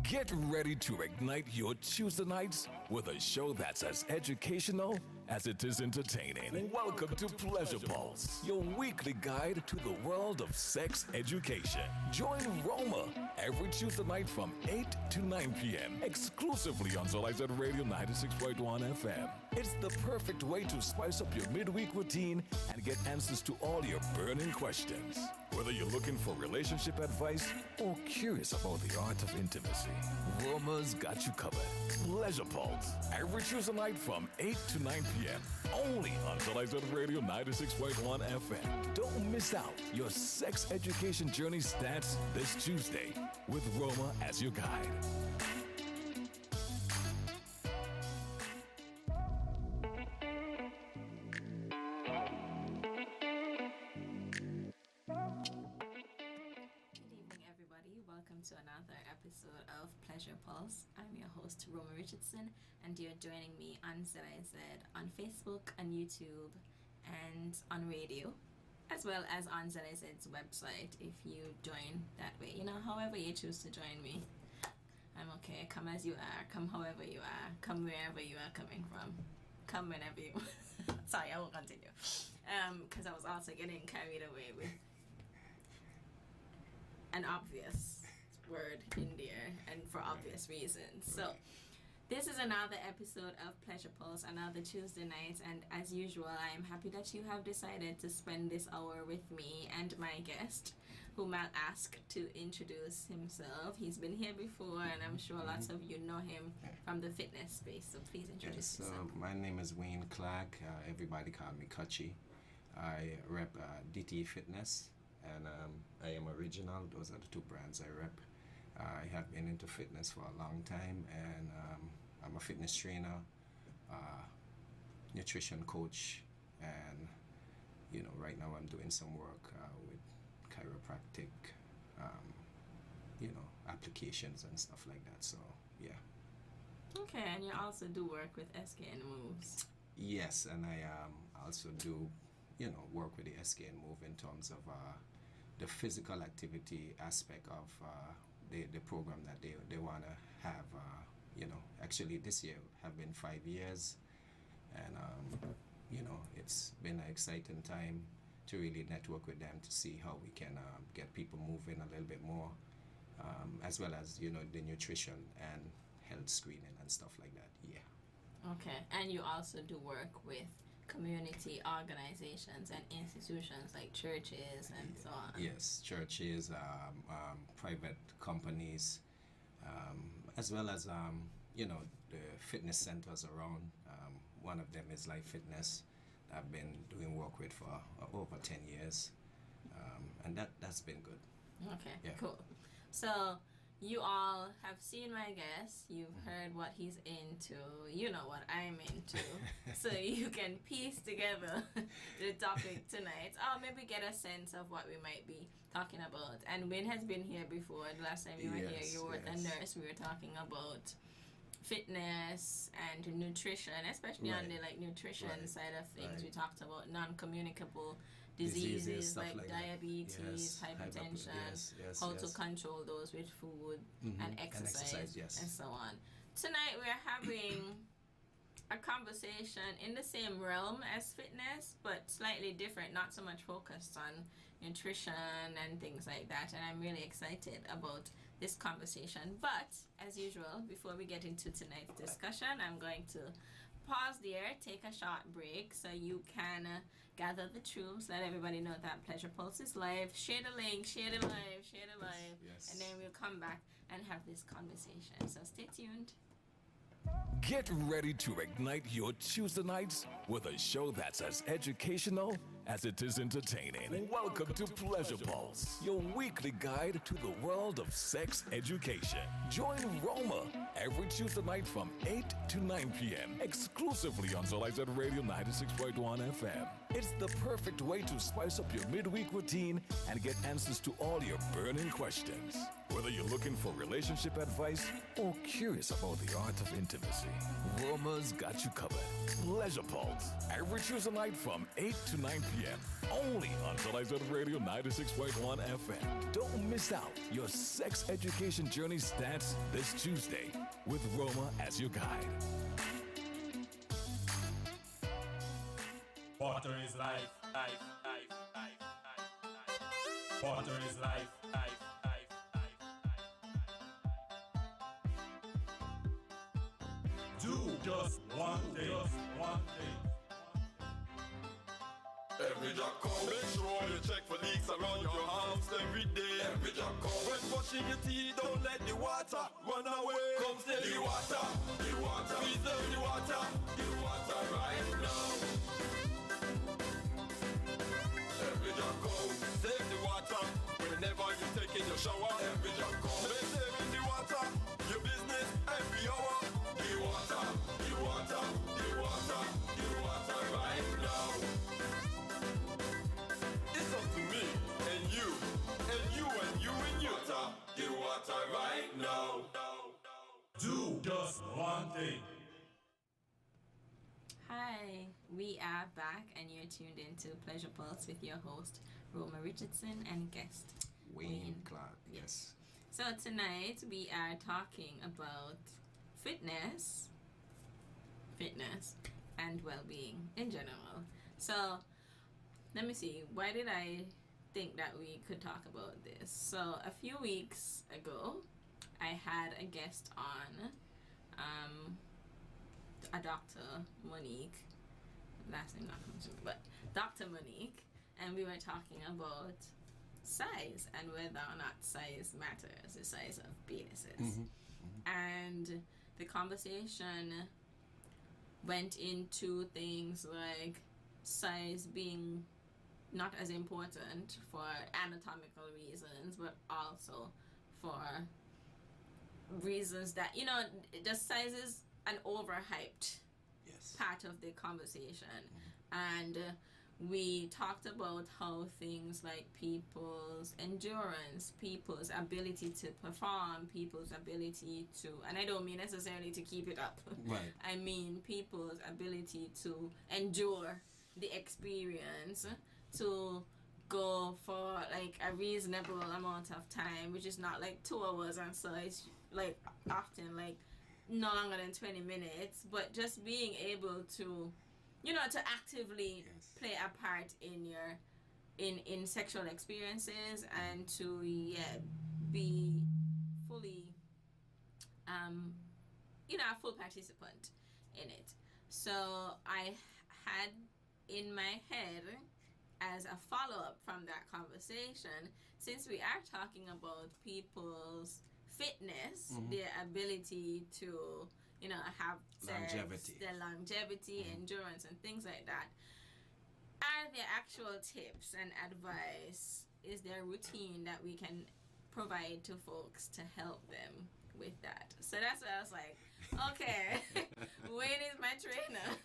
Get ready to ignite your Tuesday nights with a show that's as educational as it is entertaining. Welcome to Pleasure Pulse, your weekly guide to the world of sex education. Join Roma every Tuesday night from 8 to 9 p.m. exclusively on Zolized Radio 96.1 FM. It's the perfect way to spice up your midweek routine and get answers to all your burning questions. Whether you're looking for relationship advice or curious about the art of intimacy, Roma's got you covered. Pleasure Pulse, every Tuesday night from 8 to 9 p.m. Only on Zolized Radio 96.1 FM. Don't miss out. Your sex education journey starts this Tuesday with Roma as your guide. Welcome to another episode of Pleasure Pulse. I'm your host, Roma Richardson, and you're joining me on ZIZ on Facebook, on YouTube, and on radio, as well as on ZIZ's website if you join that way. However you choose to join me, I'm okay. Come as you are, come however you are, come wherever you are coming from, come whenever you Sorry, I will continue. Because I was also getting carried away with an obvious word in there, and for obvious reasons. So this is another episode of Pleasure Pulse, another Tuesday night, and as usual, I am happy that you have decided to spend this hour with me and my guest, whom I'll ask to introduce himself. He's been here before, and I'm sure lots of you know him from the fitness space, so please introduce yourself. My name is Wayne Clark. Everybody call me Kutchi. I rep DT Fitness, and I am original. Those are the two brands I rep. I have been into fitness for a long time, and I'm a fitness trainer, nutrition coach, and right now I'm doing some work with chiropractic, applications and stuff like that. So yeah. Okay, and you also do work with SKN Moves. Yes, and I also do work with the SKN Move in terms of the physical activity aspect of the program that they want to have. Actually this year have been 5 years, and it's been an exciting time to really network with them to see how we can get people moving a little bit more, as well as the nutrition and health screening and stuff like that. Yeah. Okay, and you also do work with community organizations and institutions like churches and so on. Yes, churches, private companies, as well as the fitness centers around. One of them is Life Fitness. I've been doing work with for over 10 years, and that's been good. Okay, yeah. Cool. So you all have seen my guest, you've heard what he's into, you know what I'm into, so you can piece together the topic tonight, or maybe get a sense of what we might be talking about. And Wayne has been here before. The last time you were here, you were with a nurse. We were talking about fitness and nutrition, especially on the nutrition side of things. We talked about non-communicable diseases like diabetes, hypertension, how to control those with food and exercise and so on. Tonight we're having a conversation in the same realm as fitness, but slightly different, not so much focused on nutrition and things like that, and I'm really excited about this conversation. But as usual, before we get into tonight's discussion, I'm going to pause there, take a short break so you can gather the troops, let everybody know that Pleasure Pulse is live. Share the link, share the live, and then we'll come back and have this conversation. So stay tuned. Get ready to ignite your Tuesday nights with a show that's as educational as it is entertaining. Welcome to Pleasure Pulse, your weekly guide to the world of sex education. Join Roma every Tuesday night from 8 to 9 p.m. exclusively on Zolized Radio 96.1 FM. It's the perfect way to spice up your midweek routine and get answers to all your burning questions. Whether you're looking for relationship advice or curious about the art of intimacy, Roma's got you covered. Pleasure Pulse, every Tuesday night from 8 to 9 p.m. Only on Television Radio 96.1 FM. Don't miss out. Your sex education journey starts this Tuesday with Roma as your guide. Water is life, life, life, life, life. Water is life, life, life, life, life. Do just one thing, Every job come, make sure you check for leaks around your house every day. Every job come, when brushing your teeth, don't let the water run away. Come save the water, preserve the water right now. Every job come, save the water whenever you taking your shower. Every job come, make saving the water your business every hour. The water right now. It's up to me and you and you and you and you. The water right now. do just one thing. Hi, we are back and you're tuned into Pleasure Pulse with your host, Roma Richardson, and guest Wayne Clark, yes. So tonight we are talking about fitness and well-being in general. So let me see, why did I think that we could talk about this? So a few weeks ago, I had a guest on, a Dr. Monique, last name not mentioned, but Dr. Monique, and we were talking about size and whether or not size matters, the size of penises. And the conversation went into things like size being not as important for anatomical reasons, but also for reasons that, just size is an overhyped part of the conversation. And we talked about how things like people's endurance, people's ability to perform, people's ability to, and I don't mean necessarily to keep it up. Right. I mean people's ability to endure the experience, to go for like a reasonable amount of time, which is not like 2 hours, and so it's like often like no longer than 20 minutes, but just being able to, to actively play a part in your in sexual experiences, and to be fully a full participant in it. So I had in my head, as a follow-up from that conversation, since we are talking about people's fitness, their ability to have Longevity. their longevity, endurance, and things like that, are there actual tips and advice? Is there a routine that we can provide to folks to help them with that? So that's why I was like, okay, Wayne is my trainer.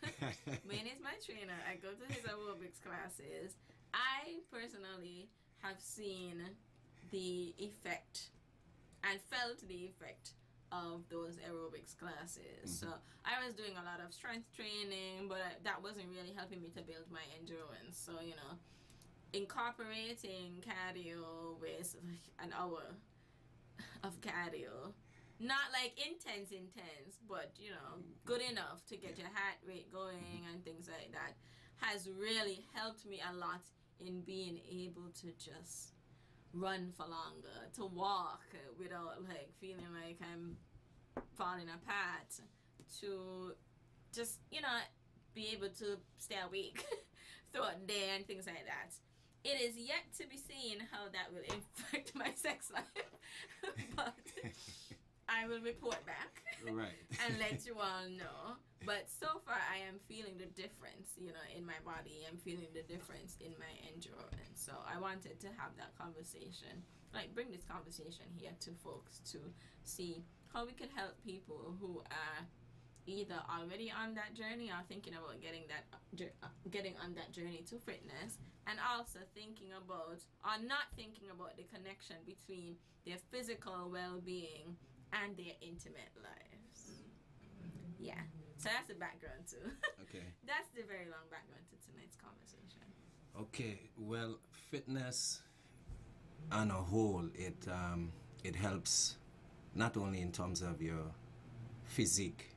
I go to his aerobics classes. I personally have seen the effect and felt the effect of those aerobics classes. So I was doing a lot of strength training, but that wasn't really helping me to build my endurance. So, incorporating cardio with like an hour of cardio, not like intense, but good enough to get your heart rate going and things like that, has really helped me a lot in being able to just run for longer, to walk without like feeling like I'm falling apart, to just be able to stay awake throughout the day and things like that. It is yet to be seen how that will affect my sex life, but I will report back and let you all know. But so far I am feeling the difference, in my body. I'm feeling the difference in my endurance. So I wanted to have that conversation, like bring this conversation here to folks to see how we can help people who are either already on that journey or thinking about getting on that journey to fitness, and also thinking about or not thinking about the connection between their physical well-being and their intimate lives. Yeah. So that's the background too. Okay. That's the very long background to tonight's conversation. Okay. Well, fitness on a whole, it helps not only in terms of your physique,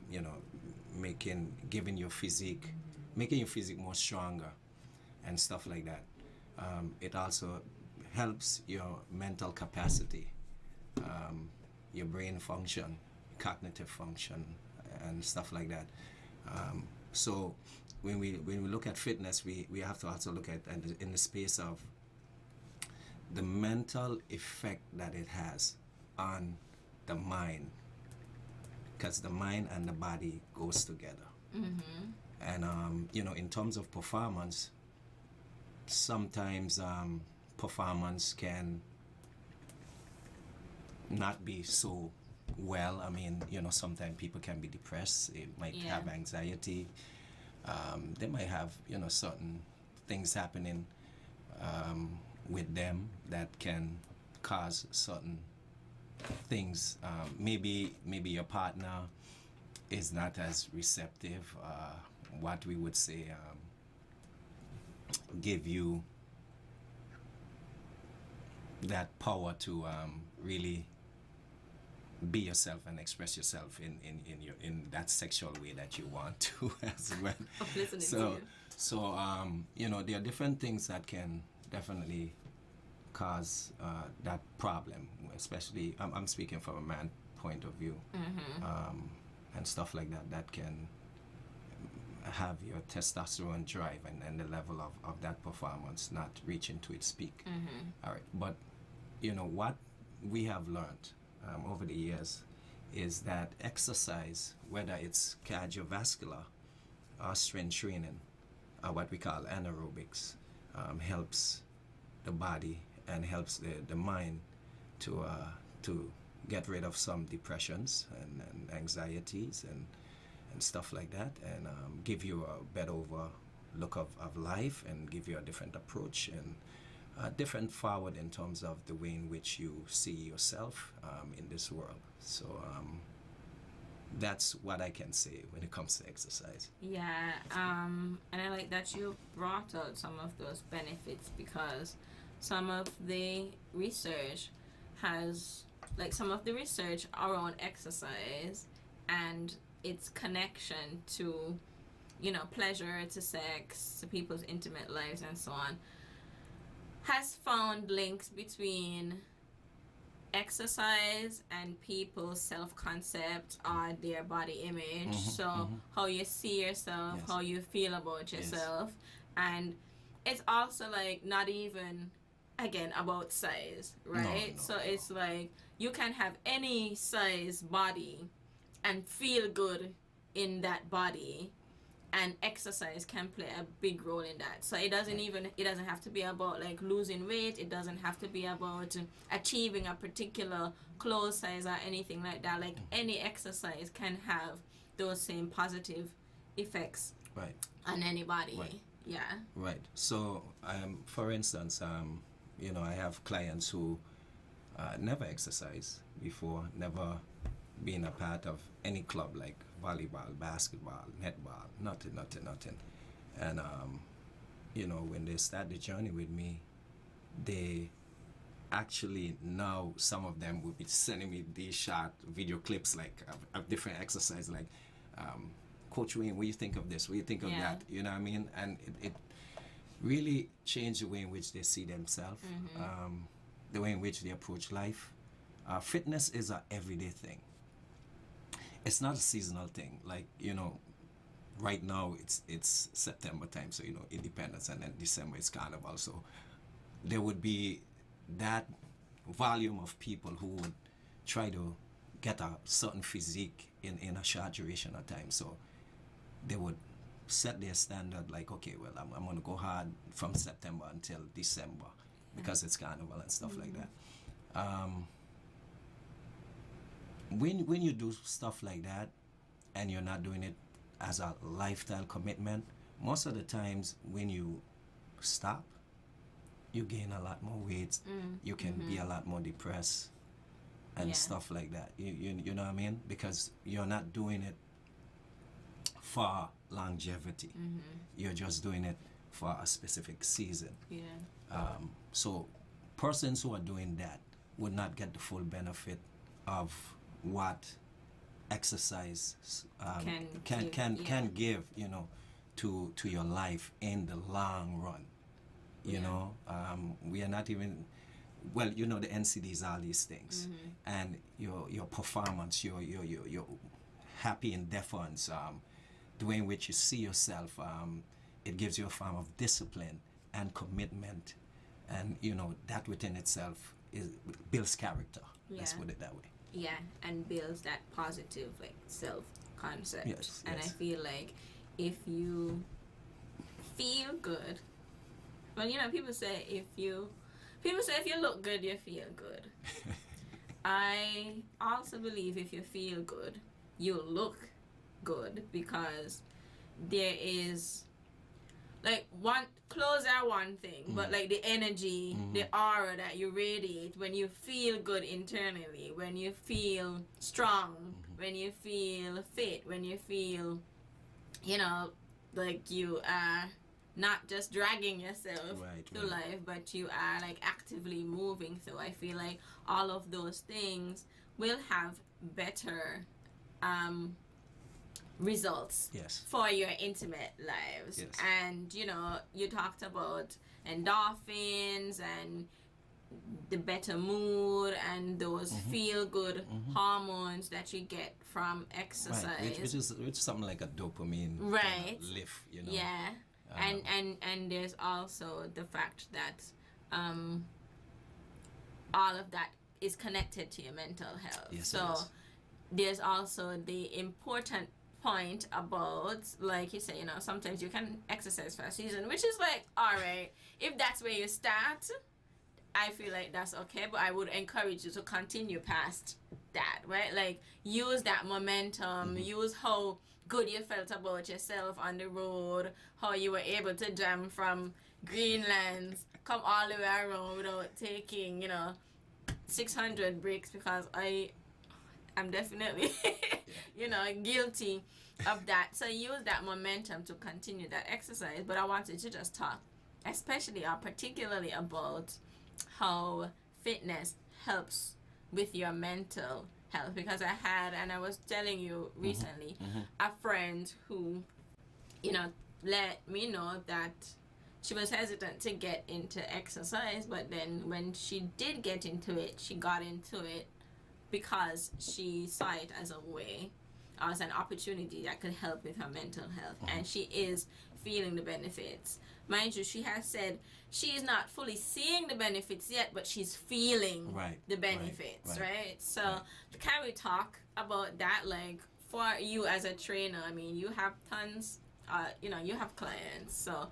you know, making your physique more stronger and stuff like that. It also helps your mental capacity, your brain function, cognitive function, and stuff like that. So when we look at fitness, we have to also look at in the space of the mental effect that it has on the mind, because the mind and the body goes together. Mm-hmm. And you know, in terms of performance, sometimes performance can not be so well. I mean, you know, sometimes people can be depressed. They might have anxiety. They might have, you know, certain things happening with them that can cause certain things. Maybe your partner is not as receptive. What we would say, give you that power to really be yourself and express yourself in that sexual way that you want to as well. So you know, there are different things that can definitely cause that problem, especially I'm speaking from a man point of view. Mm-hmm. And stuff like that can have your testosterone drive and the level of that performance not reaching to its peak. Mm-hmm. All right, but you know what we have learned over the years is that exercise, whether it's cardiovascular or strength training, or what we call anaerobics, helps the body and helps the mind to get rid of some depressions and anxieties and stuff like that, and give you a better overlook of life and give you a different approach and different forward in terms of the way in which you see yourself in this world. So that's what I can say when it comes to exercise. Yeah, and I like that you brought out some of those benefits, because some of the research around exercise and its connection to, you know, pleasure, to sex, to people's intimate lives and so on, has found links between exercise and people's self-concept or their body image. How you see yourself, how you feel about yourself. And it's also like not even, again, about size, right? It's like you can have any size body and feel good in that body, and exercise can play a big role in that. So it doesn't have to be about like losing weight. It doesn't have to be about achieving a particular clothes size or anything like that. Like any exercise can have those same positive effects on anybody. Yeah. Right. So for instance, you know, I have clients who never exercised before, never been a part of any club like volleyball, basketball, netball, nothing. And you know, when they start the journey with me, they actually now, some of them will be sending me these short video clips like of different exercises, like Coach Wayne, what do you think of this? What do you think of that? You know what I mean? And it really changed the way in which they see themselves, the way in which they approach life. Fitness is an everyday thing. It's not a seasonal thing. Like, you know, right now it's September time, so, you know, Independence, and then December is Carnival. So there would be that volume of people who would try to get a certain physique in a short duration of time. So they would set their standard like, okay, well, I'm going to go hard from September until December because it's Carnival and stuff like that. When you do stuff like that, and you're not doing it as a lifestyle commitment, most of the times when you stop, you gain a lot more weight. You can be a lot more depressed and stuff like that. You know what I mean? Because you're not doing it for longevity. You're just doing it for a specific season. So persons who are doing that would not get the full benefit of what exercise can give, you know, to your life in the long run. You know, we are not even, well, you know, the NCDs, all these things, and your performance, your happy endeavors, the way in which you see yourself, it gives you a form of discipline and commitment, and you know that within itself builds character. Let's put it that way. Yeah, and builds that positive like self-concept. Yes, and I feel like if you feel good, well, you know, people say if you look good, you feel good. I also believe if you feel good, you look good, because there is like clothes are one thing, but like the energy, the aura that you radiate when you feel good internally, when you feel strong, when you feel fit, when you feel, you know, like you are not just dragging yourself through life, but you are like actively moving through. I feel like all of those things will have better results for your intimate lives. And you know, you talked about endorphins and the better mood and those feel good hormones that you get from exercise, which is something like a dopamine lift, you know. And there's also the fact that all of that is connected to your mental health. So there's also the important point about, like you say, you know, sometimes you can exercise for a season, which is like, all right, if that's where you start, I feel like that's okay, but I would encourage you to continue past that, right? Like, use that momentum, use how good you felt about yourself on the road, how you were able to jump from Greenlands, come all the way around without taking, you know, 600 breaks, because I'm definitely, you know, guilty of that. So use that momentum to continue that exercise. But I wanted to just talk, especially or particularly about how fitness helps with your mental health, because I was telling you recently, a friend who, you know, let me know that she was hesitant to get into exercise, but then when she did get into it, she got into it because she saw it as a way, as an opportunity that could help with her mental health, and she is feeling the benefits. Mind you, she has said she is not fully seeing the benefits yet, but she's feeling the benefits, right? So can we talk about that? Like, for you as a trainer, I mean, you have tons, you know, you have clients. So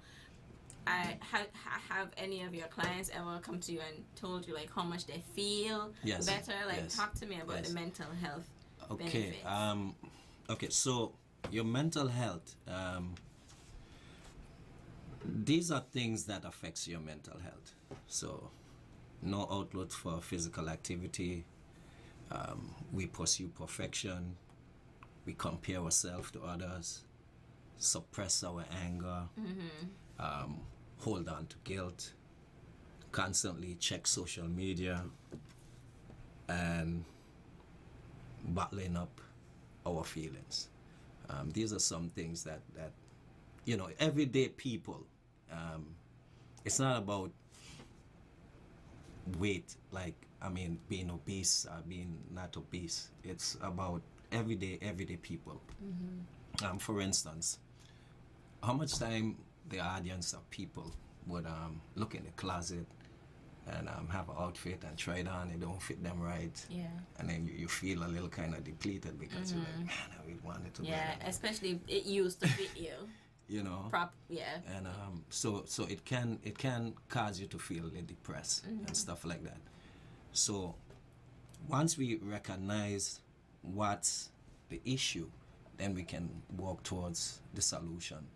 have any of your clients ever come to you and told you like how much they feel better? Like, talk to me about the mental health benefits. Okay, so your mental health, these are things that affects your mental health. So no outlet for physical activity, we pursue perfection, we compare ourselves to others, suppress our anger, hold on to guilt, constantly check social media, and bottling up our feelings. These are some things that you know, everyday people, it's not about weight, like, I mean, being obese or being not obese. It's about everyday people. For instance, how much time the audience of people would look in the closet and have an outfit and try it on, it don't fit them right. And then you feel a little kind of depleted because you're like, man, I really wanted to. Especially if it used to fit you. You know. And so it can cause you to feel a little depressed and stuff like that. So once we recognize what's the issue, then we can work towards the solution.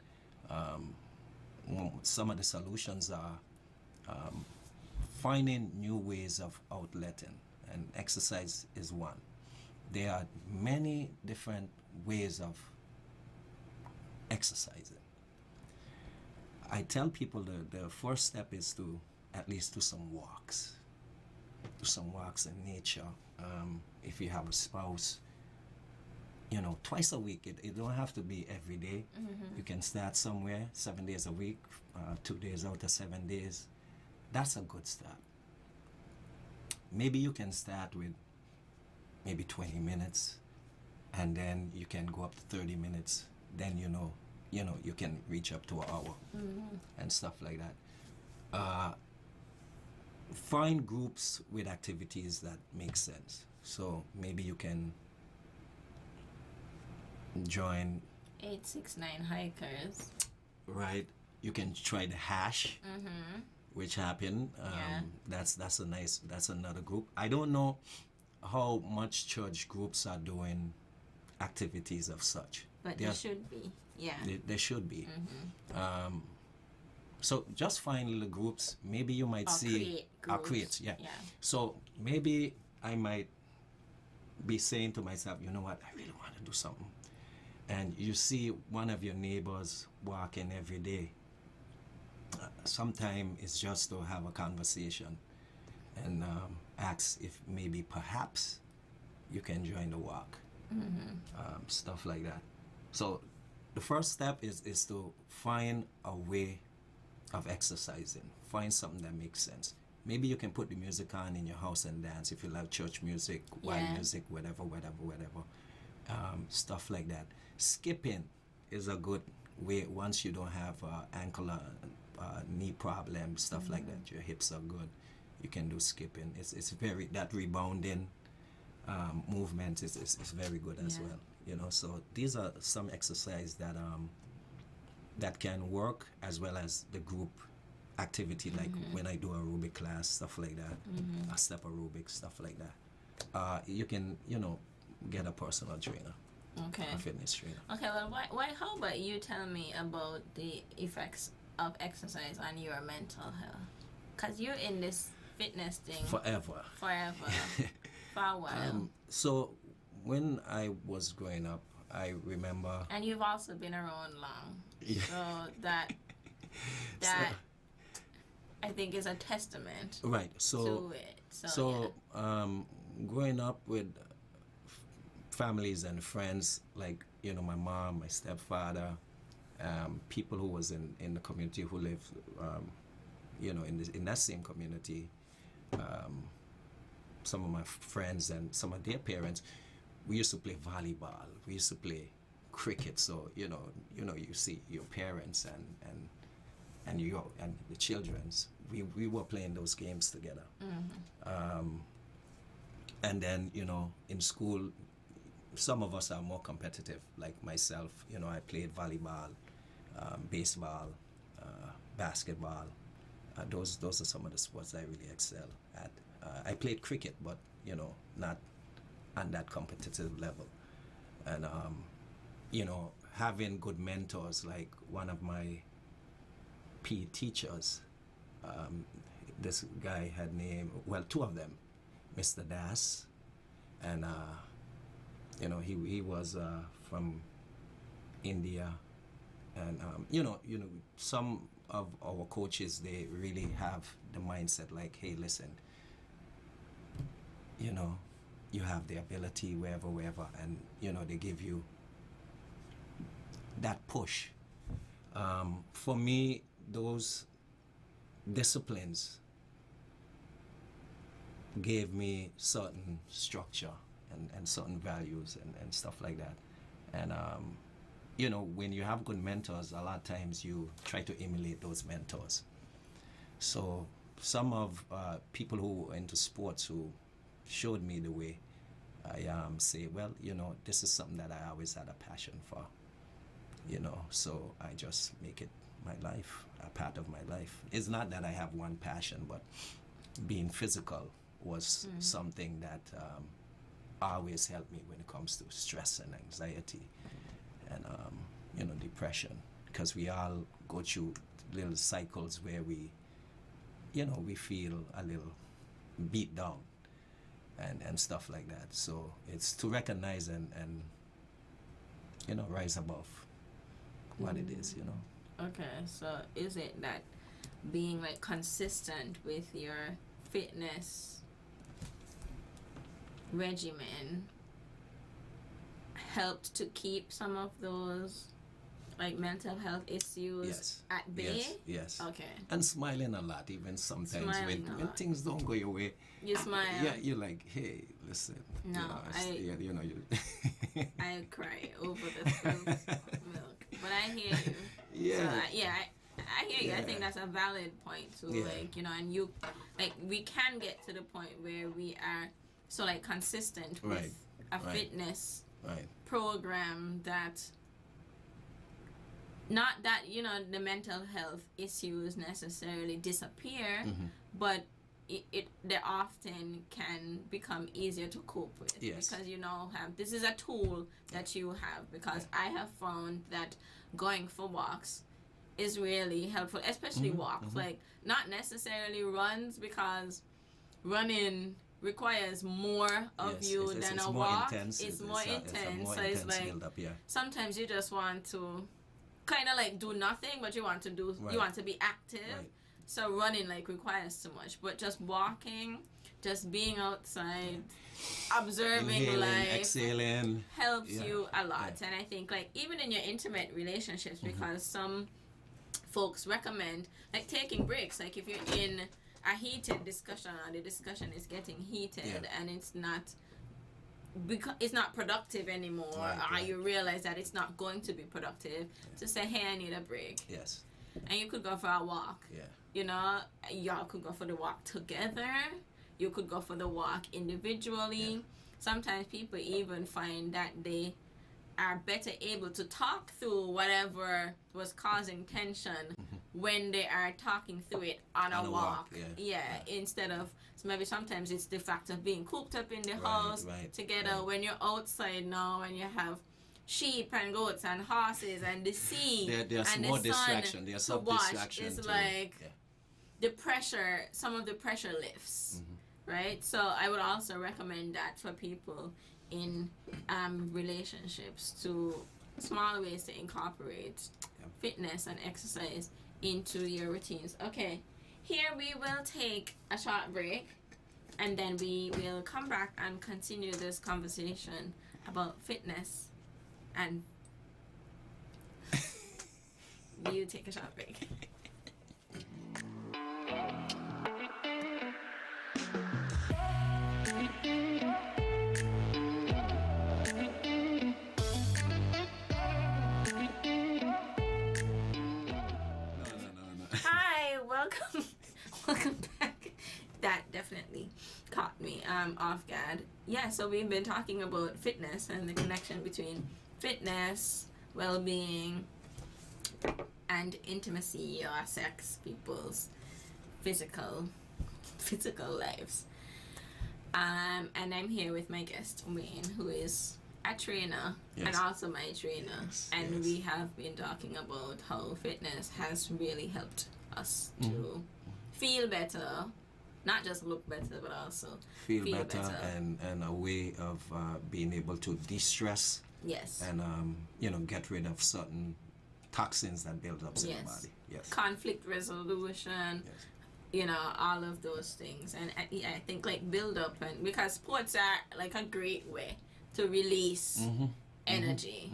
Some of the solutions are finding new ways of outletting, and exercise is one. There are many different ways of exercising. I tell people the first step is to at least do some walks. Do some walks in nature. If you have a spouse, you know, twice a week. It don't have to be every day. You can start somewhere, 7 days a week, 2 days out of 7 days. That's a good start. Maybe you can start with maybe 20 minutes, and then you can go up to 30 minutes. Then you can reach up to an hour and stuff like that. Find groups with activities that make sense. So maybe you can join 869 hikers. Right. You can try the hash, which happen. That's another group. I don't know how much church groups are doing activities of such. But they should be. Yeah. They should be. So just find little groups. Maybe you might create. Yeah. So maybe I might be saying to myself, you know what, I really want to do something. And you see one of your neighbors walking every day. Sometimes it's just to have a conversation and ask if maybe perhaps you can join the walk. Stuff like that. So the first step is to find a way of exercising. Find something that makes sense. Maybe you can put the music on in your house and dance if you love church music, wild music, whatever. Stuff like that. Skipping is a good way once you don't have ankle knee problems, stuff like that. Your hips are good. You can do skipping. It's very, that rebounding movement is very good as well. You know, so these are some exercises that can work, as well as the group activity, like when I do aerobic class, stuff like that, step aerobic, stuff like that. You can, get a personal trainer, a fitness trainer. Okay, well, why? How about you tell me about the effects of exercise on your mental health? Because you're in this fitness thing forever. For a while. So when I was growing up, I remember. And you've also been around long. Yeah. So that I think is a testament. Right. So to it. Growing up with families and friends, like my mom, my stepfather, people who was in the community who lived, in that same community. Some of my friends and some of their parents, we used to play volleyball. We used to play cricket. So you see your parents and the children's. We were playing those games together. And then in school, some of us are more competitive. Like myself, I played volleyball, baseball, basketball. Those are some of the sports I really excel at. I played cricket, but not on that competitive level. And having good mentors, like one of my PE teachers, this guy had two of them, Mr. Das, and he was from India, and some of our coaches, they really have the mindset like, hey, listen, you have the ability wherever, and they give you that push. For me, those disciplines gave me certain structure and certain values and stuff like that. And when you have good mentors, a lot of times you try to emulate those mentors. So some of people who are into sports who showed me the way, I say, well, this is something that I always had a passion for, so I just make it my life, a part of my life. It's not that I have one passion, but being physical was something that always helped me when it comes to stress and anxiety. and depression, because we all go through little cycles where we feel a little beat down and stuff like that. So it's to recognize and rise above what it is. Okay, so is it that being like consistent with your fitness regimen helped to keep some of those like mental health issues at bay? Yes. Okay. And smiling a lot, even sometimes Smiling when things don't go your way. You smile. Yeah, you're like, hey, listen. No, I cry over the spilt milk, but I hear you. Yeah. So I hear you. I think that's a valid point too. Yeah. Like, and you, like, we can get to the point where we are so like consistent with a fitness program that, not that the mental health issues necessarily disappear, but they often can become easier to cope with. Yes. Because this is a tool that you have, because I have found that going for walks is really helpful, especially walks, like not necessarily runs, because running requires more of you than a walk. It's more intense. So it's like sometimes you just want to kind of like do nothing, but you want to be active. Right. So running like requires so much, but just walking, just being outside, observing life, exhaling, helps you a lot. And I think like even in your intimate relationships, because some folks recommend like taking breaks. Like if you're in a heated discussion, or the discussion is getting heated and it's not productive anymore, or you realize that it's not going to be productive, to say, hey, I need a break. Yes. And you could go for a walk. Yeah. Y'all could go for the walk together. You could go for the walk individually. Yeah. Sometimes people even find that they are better able to talk through whatever was causing tension when they are talking through it on a walk. Instead of, so maybe sometimes it's the fact of being cooped up in the house together. When you're outside now and you have sheep and goats and horses and the sea there's and more the sun distraction. There's some to watch, distraction it's too. like the pressure, some of the pressure lifts, right? So I would also recommend that for people in relationships, to small ways to incorporate fitness and exercise into your routines. Okay, here we will take a short break, and then we will come back and continue this conversation about fitness. And you take a short break. Welcome back. That definitely caught me off guard. Yeah, so we've been talking about fitness and the connection between fitness, well-being, and intimacy or sex, people's physical lives. And I'm here with my guest, Wayne, who is a trainer and also my trainer. And we have been talking about how fitness has really helped us to feel better, not just look better, but also feel better. And a way of being able to de-stress. Yes. And get rid of certain toxins that build up in the body. Yes. Conflict resolution. Yes. All of those things. And I think like build up, and because sports are like a great way to release energy.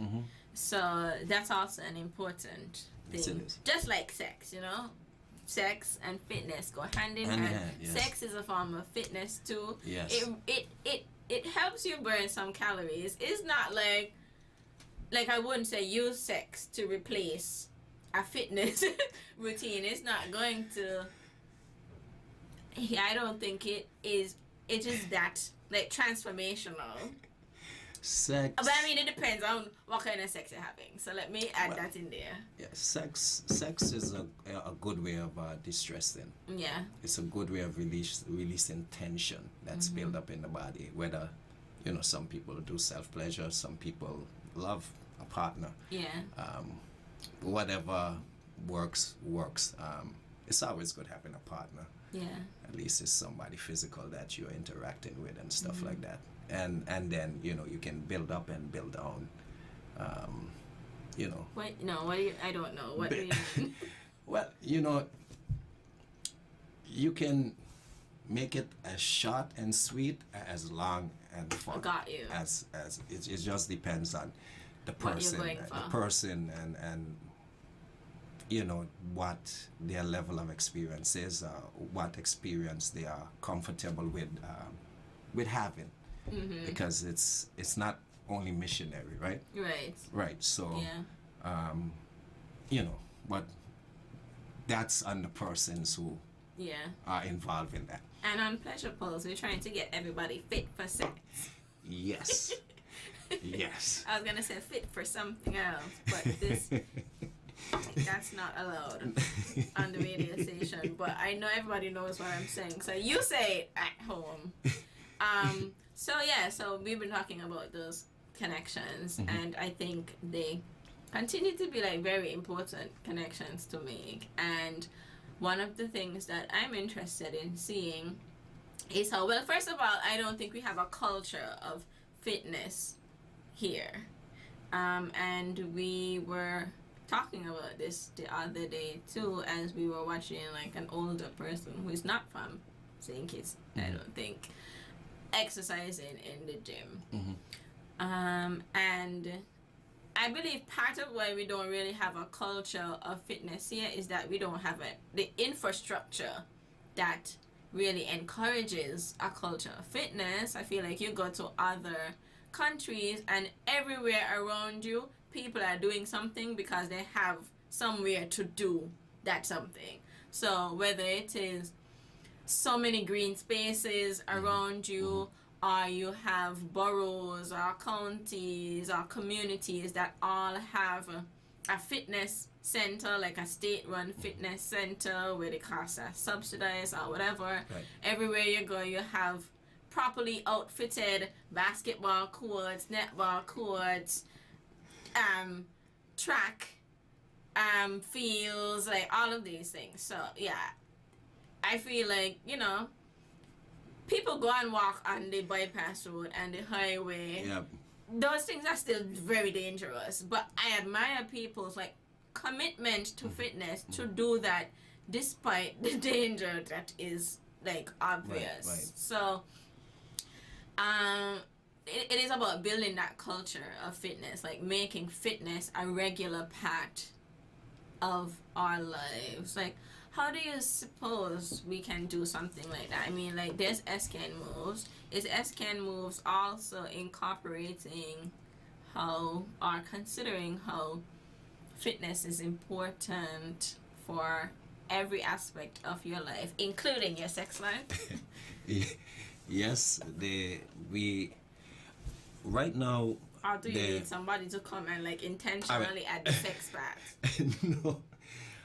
So that's also an important thing. Yes, just like sex, sex and fitness go hand in hand. Yes. Sex is a form of fitness too. Yes. It helps you burn some calories. It's not like I wouldn't say use sex to replace a fitness routine. It's not going to. I don't think it is. It is that like transformational. Sex. But I mean, it depends on what kind of sex you're having. So let me add that in there. Yeah, sex is a good way of distressing. Yeah. It's a good way of releasing tension that's built up in the body. Whether, some people do self-pleasure, some people love a partner. Yeah. Whatever works. It's always good having a partner. Yeah. At least it's somebody physical that you're interacting with and stuff like that. And then, you know, you can build up and build down. You know. What? No. What do you? I don't know. What do you mean? Well, you know, you can make it as short and sweet as long and fun. Got you. As it just depends on the What you're person, going for. the person, and you know what their level of experience is, what experience they are comfortable with having, because it's not only missionary, right? Right. Right. So, Yeah. you know, but that's on the persons who Yeah. are involved in that. And on Pleasure Pulse, we're trying to get everybody fit for sex. Yes. Yes. I was gonna say fit for something else, but that's not allowed on the radio station. But I know everybody knows what I'm saying, so you say it at home. So we've been talking about those connections, and I think they continue to be like very important connections to make. And one of the things that I'm interested in seeing is how, well, first of all, I don't think we have a culture of fitness here. And we were talking about this the other day too, as we were watching like an older person who is not from St. Kitts, I don't think, exercising in the gym. And I believe part of why we don't really have a culture of fitness here is that we don't have the infrastructure that really encourages a culture of fitness. I feel like you go to other countries and everywhere around you, people are doing something because they have somewhere to do that something. So whether it is so many green spaces around you, or you have boroughs or counties or communities that all have a fitness center, like a state-run fitness center where the costs are subsidized or whatever. Right. Everywhere you go, you have properly outfitted basketball courts, netball courts, track fields, like all of these things. So yeah, I feel like, you know, people go and walk on the bypass road and the highway. Yep. Those things are still very dangerous, but I admire people's like commitment to fitness to do that despite the danger that is like obvious. Right. So it is about building that culture of fitness, like making fitness a regular part of our lives. Like, how do you suppose we can do something like that? I mean, like, there's SCAN moves. Is SCAN moves also incorporating how, or considering how fitness is important for every aspect of your life, including your sex life? Yes, we right now. Or do you need somebody to come and like intentionally add the sex part? No.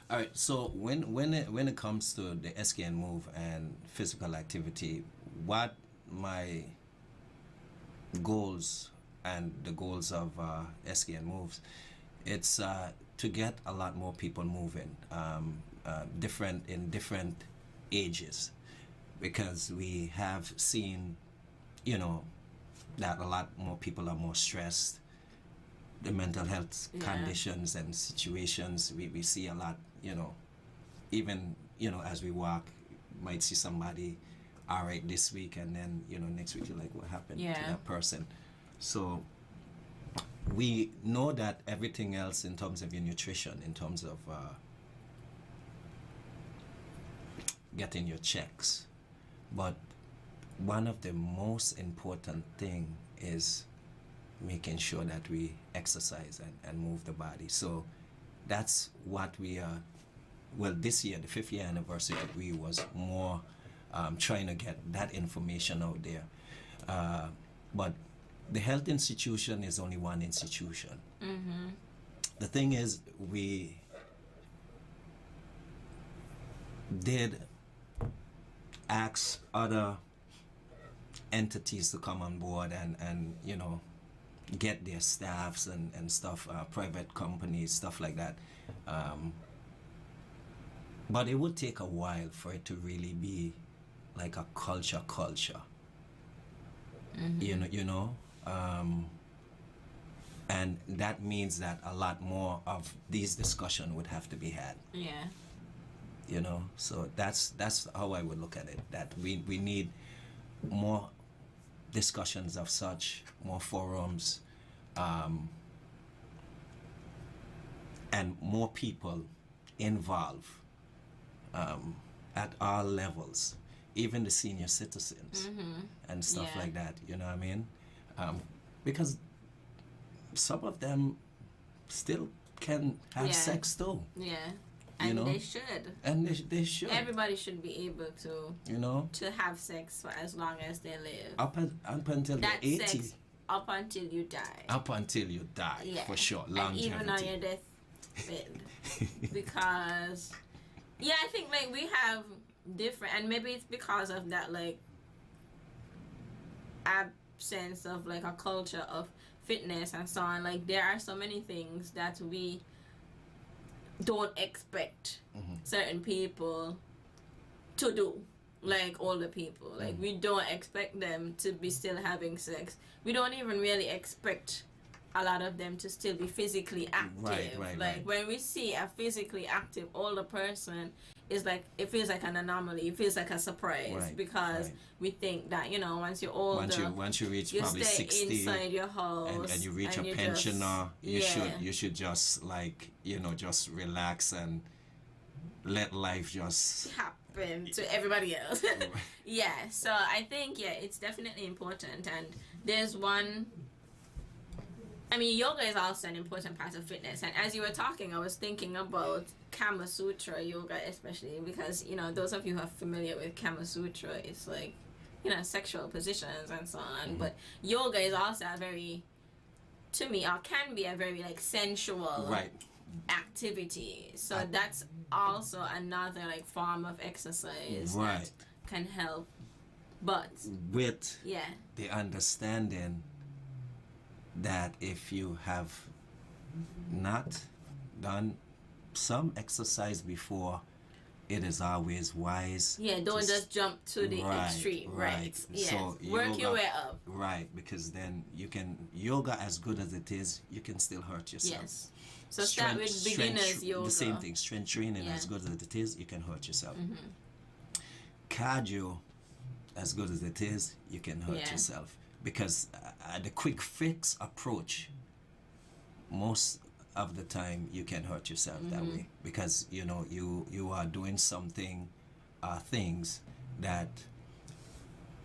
All right. So when it comes to the SKN move and physical activity, what my goals and the goals of SKN moves, it's to get a lot more people moving, different ages, because we have seen, you know, that a lot more people are more stressed. The mental health conditions and situations, we see a lot, you know, even, you know, as we walk, might see somebody all right this week, and then, you know, next week you're like, what happened to that person? So we know that everything else in terms of your nutrition, in terms of getting your checks, but one of the most important thing is making sure that we exercise and move the body. So that's what we are, well, this year, the 5th year anniversary degree was more trying to get that information out there. But the health institution is only one institution. Mm-hmm. The thing is, we did ask other entities to come on board and you know, get their staffs and stuff, private companies, stuff like that. But it would take a while for it to really be like a culture. You know, and that means that a lot more of these discussion would have to be had. Yeah. You know, so that's how I would look at it. That we need more discussions of such, more forums, and more people involved at all levels, even the senior citizens and stuff like that. You know what I mean? Because some of them still can have sex too. Yeah. And know? they should. And they should. Everybody should be able to, you know, to have sex for as long as they live. Up until that they're 80. Sex up until you die. Up until you die, for sure. Longevity. And even on your deathbed. Because, yeah, I think, like, we have different, and maybe it's because of that, like, absence of, like, a culture of fitness and so on. Like, there are so many things that we don't expect certain people to do, like older people. Like, we don't expect them to be still having sex. We don't even really expect a lot of them to still be physically active. Like, when we see a physically active older person, it's like, it feels like an anomaly. It feels like a surprise because we think that, you know, once you're older, once you reach you probably stay 60 inside your house and you reach a pensioner, you should just, like, you know, just relax and let life just happen to everybody else. Yeah, so I think, yeah, it's definitely important. And there's one, I mean, yoga is also an important part of fitness. And as you were talking, I was thinking about Kama Sutra yoga, especially because, you know, those of you who are familiar with Kama Sutra, it's like, you know, sexual positions and so on. But yoga is also a very, to me, or can be a very, like, sensual activity. So that's also another, like, form of exercise that can help. But with the understanding that if you have not done some exercise before, it is always wise. Yeah, don't just jump to the extreme. Right. Yes. So work your way up. Right, because then you can, yoga as good as it is, you can still hurt yourself. Yes. So start with beginners yoga. The same thing, strength training as good as it is, you can hurt yourself. Cardio, as good as it is, you can hurt yourself. Because the quick fix approach, most of the time you can hurt yourself that way, because you know you are doing something, things that,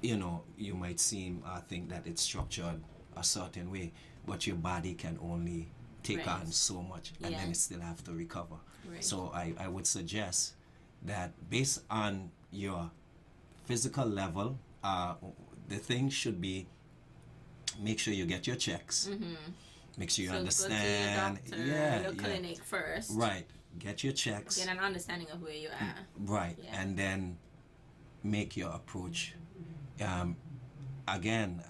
you know, you might think that it's structured a certain way, but your body can only take on so much, and then it still have to recover. So I would suggest that based on your physical level, the thing should be, make sure you get your checks. Make sure you understand. Go to your doctor, your clinic first. Right. Get your checks. Get an understanding of where you are. Right. Yeah. And then make your approach. Again,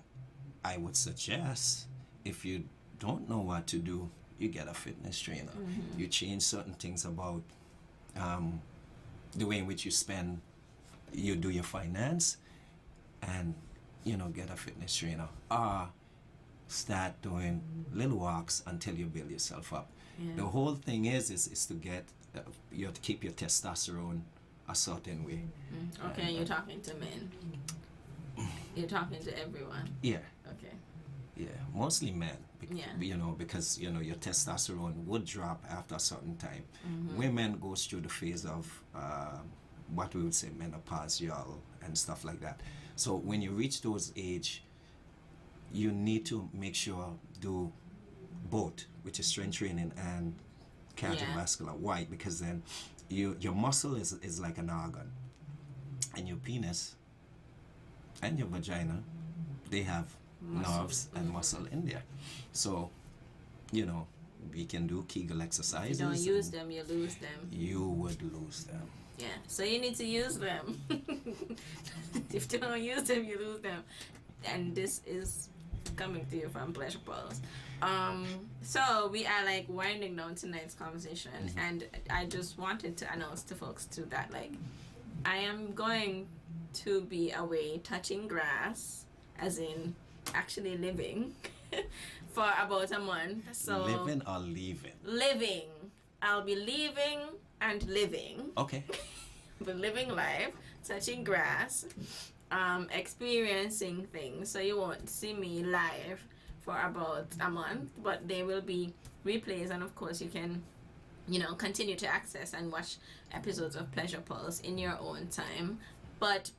I would suggest, if you don't know what to do, you get a fitness trainer. You change certain things about the way in which you do your finance, and, you know, get a fitness trainer. Start doing little walks until you build yourself up. The whole thing is to get, you have to keep your testosterone a certain way. Okay, and you're talking to men. You're talking to everyone. Yeah. Okay. Yeah, mostly men. You know, because, you know, your testosterone would drop after a certain time. Women goes through the phase of what we would say menopausal and stuff like that. So when you reach those age, you need to make sure do both, which is strength training and cardiovascular. Why? Because then your muscle is like an organ, and your penis and your vagina, they have nerves and muscle in there. So, you know, we can do Kegel exercises. If you don't use them, you lose them. You would lose them. Yeah, so you need to use them. If you don't use them, you lose them. And this is coming to you from Pleasure Pulse. So we are like winding down tonight's conversation, and I just wanted to announce to folks too that like I am going to be away touching grass, as in actually living, for about a month. So living or leaving? Living. I'll be leaving and living. Okay. But living life, touching grass, experiencing things. So you won't see me live for about a month, but there will be replays, and of course you can, you know, continue to access and watch episodes of Pleasure Pulse in your own time. But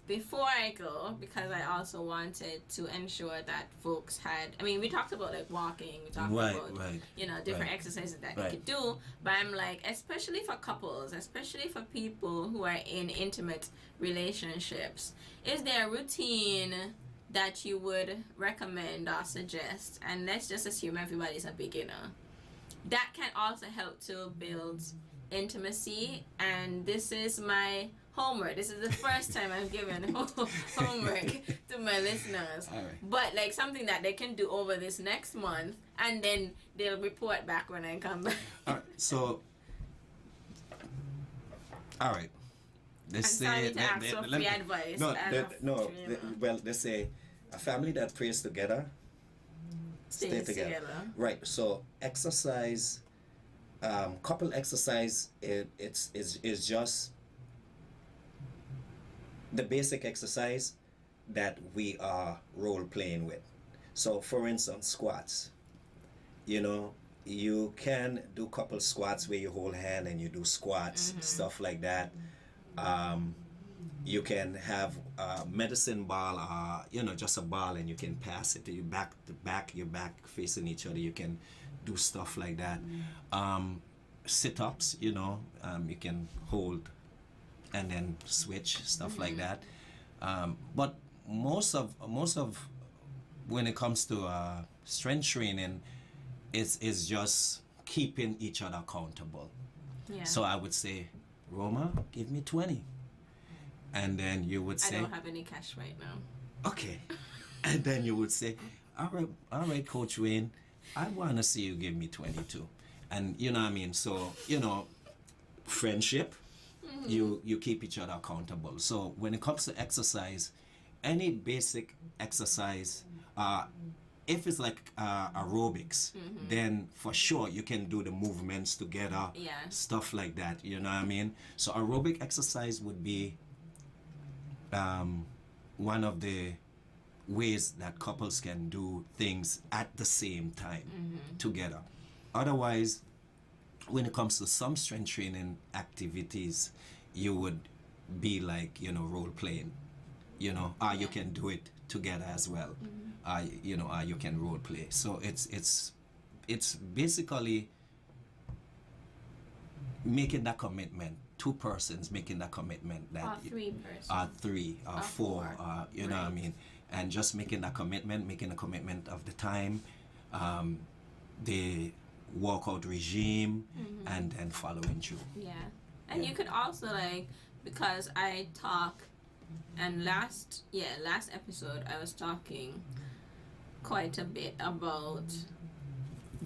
before I go, because I also wanted to ensure that folks had, I mean, we talked about like walking, we talked about, you know, different exercises that you could do, but I'm like, especially for couples, especially for people who are in intimate relationships, is there a routine that you would recommend or suggest? And let's just assume everybody's a beginner. That can also help to build intimacy, and this is my homework. This is the first time I've given homework to my listeners. But like something that they can do over this next month, and then they'll report back when I come back. All right. So, all right. Let's say advice. Well, let's say a family that prays together, stay together. Right. So exercise, couple exercise. It's just the basic exercise that we are role playing with. So for instance, squats. You know, you can do couple squats where you hold hand and you do squats, stuff like that. You can have a medicine ball, you know, just a ball, and you can pass it to your back to back, your back facing each other. You can do stuff like that. Sit-ups, you know, you can hold and then switch, stuff like that. But most of when it comes to strength training, is just keeping each other accountable. Yeah. So I would say, Roma, give me 20. And then you would say, I don't have any cash right now. Okay. And then you would say, all right, Coach Wayne, I want to see you give me 22. And you know what I mean? So, you know, friendship, you keep each other accountable. So when it comes to exercise, any basic exercise, if it's like aerobics, then for sure you can do the movements together, stuff like that, you know what I mean? So aerobic exercise would be one of the ways that couples can do things at the same time together. Otherwise, when it comes to some strength training activities, you would be like, you know, role playing, you know, you can do it together as well. You know, you can role play. So it's basically making that commitment. Two persons making that commitment. That three persons. Three, four. You know what I mean? And just making that commitment, making a commitment of the time, the workout regime, and then following through. Yeah. And you could also, like, because I talk, and last episode I was talking quite a bit about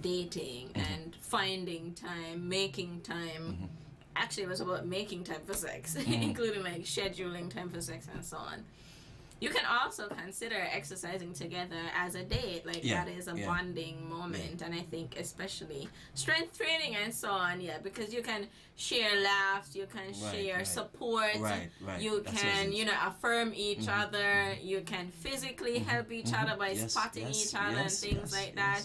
dating and finding time, making time. Actually, it was about making time for sex, including like scheduling time for sex and so on. You can also consider exercising together as a date, like that is a bonding moment, and I think especially strength training and so on, because you can share laughs, you can share support, you can, you know, affirm each other, you can physically help each other by spotting each other and things like that.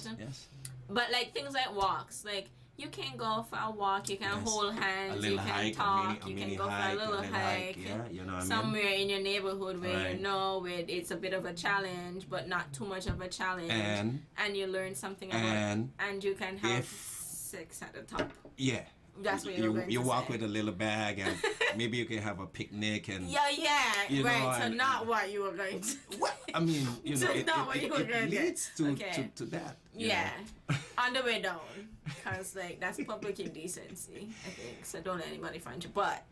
But like things like walks, like you can go for a walk, you can hold hands, you can hike, talk, you can go for a little hike, you know what somewhere I mean? in your neighborhood where you know it's a bit of a challenge, but not too much of a challenge, and you learn something about it, and you can have sex at the top. Yeah. That's what you walk with a little bag, and maybe you can have a picnic and you know, so not what you were going to. What I mean, you know, it leads to that. Yeah, on the way down, because like that's public indecency, I think. So don't let anybody find you. But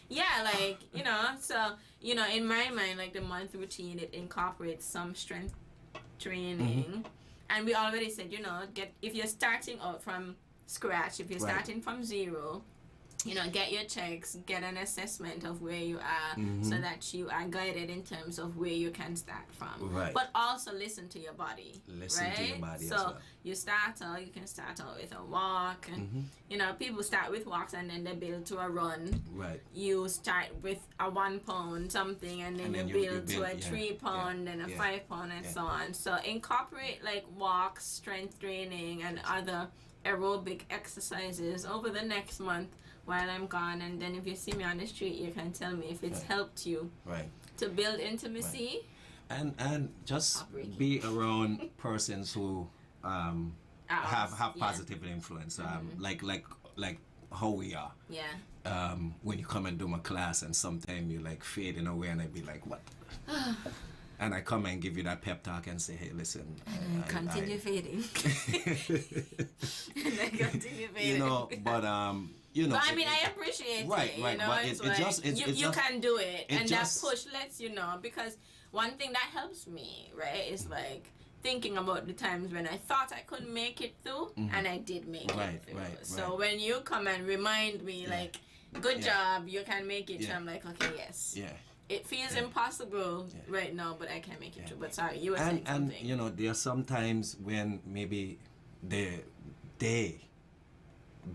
yeah, like, you know, so, you know, in my mind, like the month routine, it incorporates some strength training. And we already said, if you're starting out from scratch, if you're starting from zero, get your checks, get an assessment of where you are so that you are guided in terms of where you can start from. Right. But also listen to your body. Listen to your body so as well. you can start out with a walk. And, people start with walks and then they build to a run. Right. You start with a 1 pound something and then you build to a 3 pound and a 5 pound and so on. So incorporate like walks, strength training and other aerobic exercises over the next month while I'm gone, and then if you see me on the street, you can tell me if it's helped you to build intimacy. Right. And just be around persons who have positive influence, like how we are. Yeah. When you come and do my class, and sometimes you like fading away, and I be like, what? And I come and give you that pep talk and say, hey, listen. Continue fading. And I continue fading. But But I mean, I appreciate it. Right. But you can do it, and that push lets you know. Because one thing that helps me, right, is like thinking about the times when I thought I couldn't make it through, and I did make it through. So when you come and remind me, like, good job, you can make it. So I'm like, okay, yes. Yeah. It feels impossible right now, but I can make it through. But sorry, you were saying something. And there are some times when maybe the day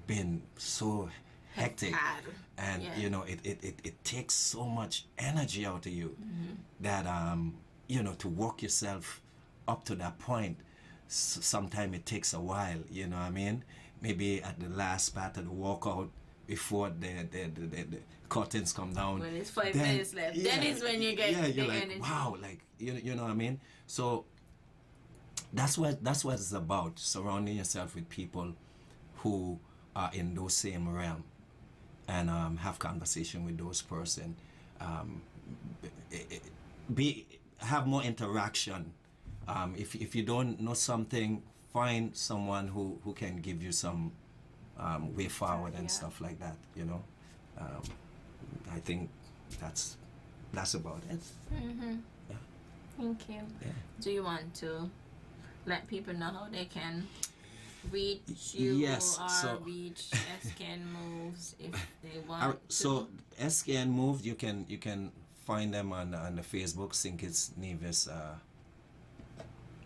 been so hectic, and it takes so much energy out of you that to work yourself up to that point, sometimes it takes a while. You know what I mean? Maybe at the last part of the workout, before the curtains come down, when it's 5 minutes left, then is when you get you're like, energy. wow, like you know what I mean. So that's what it's about, surrounding yourself with people who are in those same realm, and have conversation with those person, have more interaction. If you don't know something, find someone who can give you some way forward and stuff like that. I think that's about it. Yeah. Thank you. Yeah. Do you want to let people know how they can reach you or reach SKN Moves if they want to? So SKN Moves, you can find them on the Facebook. Think it's Nevis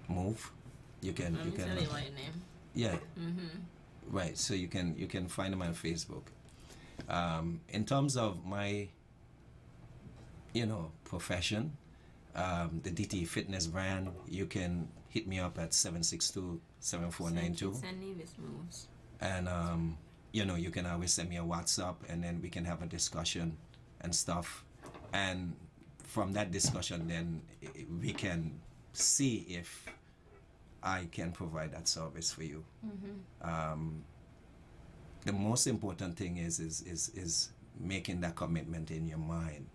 Move. You can tell you what your name. Yeah. Right. So you can find them on Facebook. In terms of my profession, the DT Fitness brand, you can hit me up at 762-7492. And you can always send me a WhatsApp, and then we can have a discussion and stuff. And from that discussion, then we can see if I can provide that service for you. The most important thing is making that commitment in your mind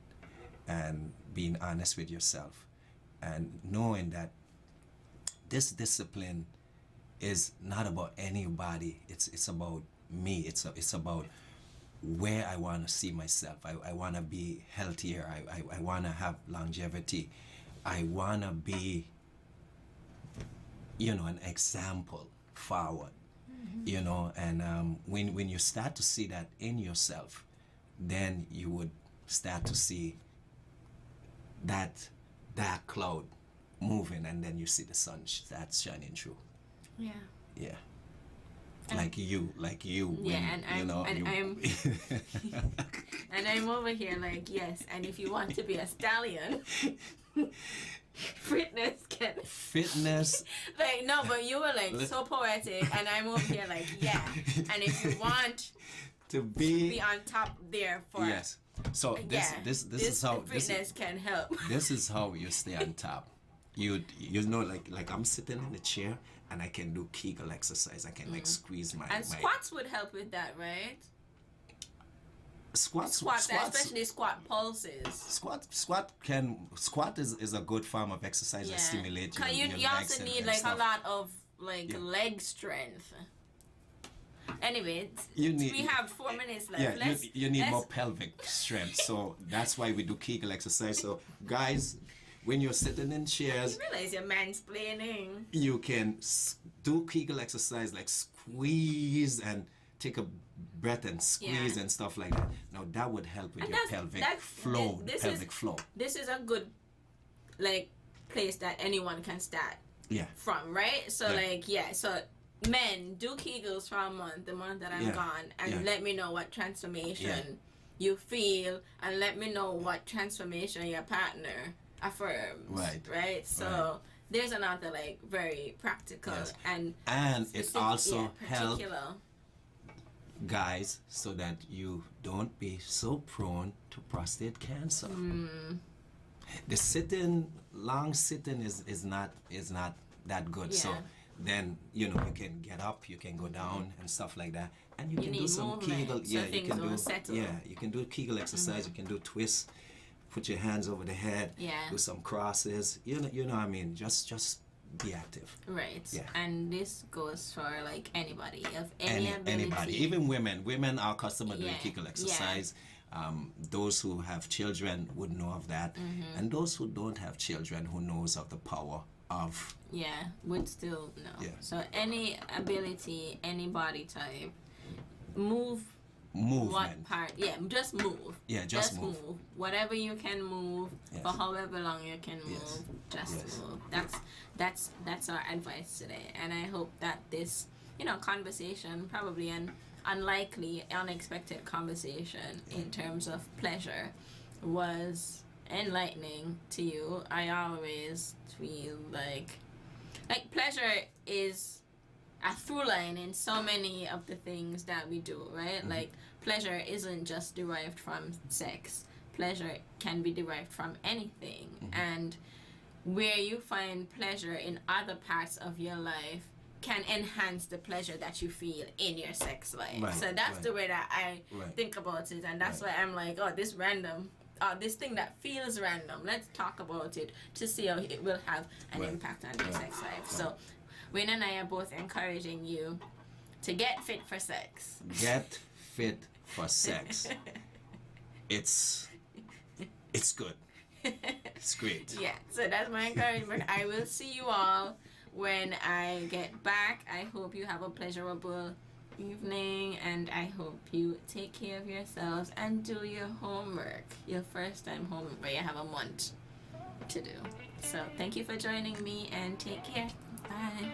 and being honest with yourself, and knowing that this discipline is not about anybody. It's about me. It's about where I want to see myself. I want to be healthier. I want to have longevity. I want to be an example forward. And when you start to see that in yourself, then you would start to see that dark cloud moving, and then you see the sun starts shining through. Yeah. Like you. Yeah, and I'm over here like, yes, and if you want to be a stallion, fitness like, no, but you were like so poetic, and I'm over here like, yeah, and if you want to be on top there for so this is how fitness can help. This is how you stay on top. Like I'm sitting in the chair and I can do Kegel exercise. I can like squeeze my squats would help with that, right? Squats, especially squat pulses. Squat is a good form of exercise that stimulates your legs. You also need like a lot of leg strength. Anyway, we have 4 minutes left. Yeah, you need more pelvic strength. So that's why we do Kegel exercise. So guys, when you're sitting in chairs, You realize you're mansplaining. you can do Kegel exercise like squeeze and take a breath and squeeze Yeah. and stuff like that. Now that would help with And your that's- pelvic that- flow, this pelvic is- flow. This is a good, like, place that anyone can start Yeah. from, right? So, so men, do Kegels for a month, the month that I'm Yeah. gone, and Yeah. let me know what transformation you feel, and let me know what transformation your partner affirms. Right? So, Right. there's another, like, very practical Yes. and And it specific- also helps particular. guys so that you don't be so prone to prostate cancer. The long sitting is not that good. So Yeah. then you can get up, you can go down and stuff like that, and you You can do need some movement, Kegel. so Yeah, you things can don't do. settle. Yeah, you can do Kegel exercise. You can do twists. Put your hands over the head. Yeah. Do some crosses. You know what I mean. Just be active. Right. Yeah. And this goes for, like, anybody of any ability. Anybody, even women. Women are accustomed to doing Yeah, Kegel yeah. exercise. Those who have children would know of that, and those who don't have children who knows of the power of. Yeah, would still know. Yeah. So any ability, any body type, move Movement. what part. Yeah, just move. Yeah, just move. Whatever you can move Yes. for however long you can move. Yes. Just Yes. move. That's our advice today. And I hope that this, conversation, probably an unlikely, unexpected conversation in terms of pleasure, was enlightening to you. I always feel like pleasure is a through line in so many of the things that we do, right? Like, pleasure isn't just derived from sex. Pleasure can be derived from anything. And where you find pleasure in other parts of your life can enhance the pleasure that you feel in your sex life. Right, So that's right. the way that I Right. think about it. And that's Right. why I'm like, this thing that feels random, let's talk about it to see how it will have an Right. impact on your Right. sex life. So Wayne and I are both encouraging you to get fit for sex. Get fit for sex. It's good. It's great. Yeah, so that's my encouragement. I will see you all when I get back. I hope you have a pleasurable evening, and I hope you take care of yourselves and do your homework, your first time homework, where you have a month to do. So thank you for joining me, and take care. Bye.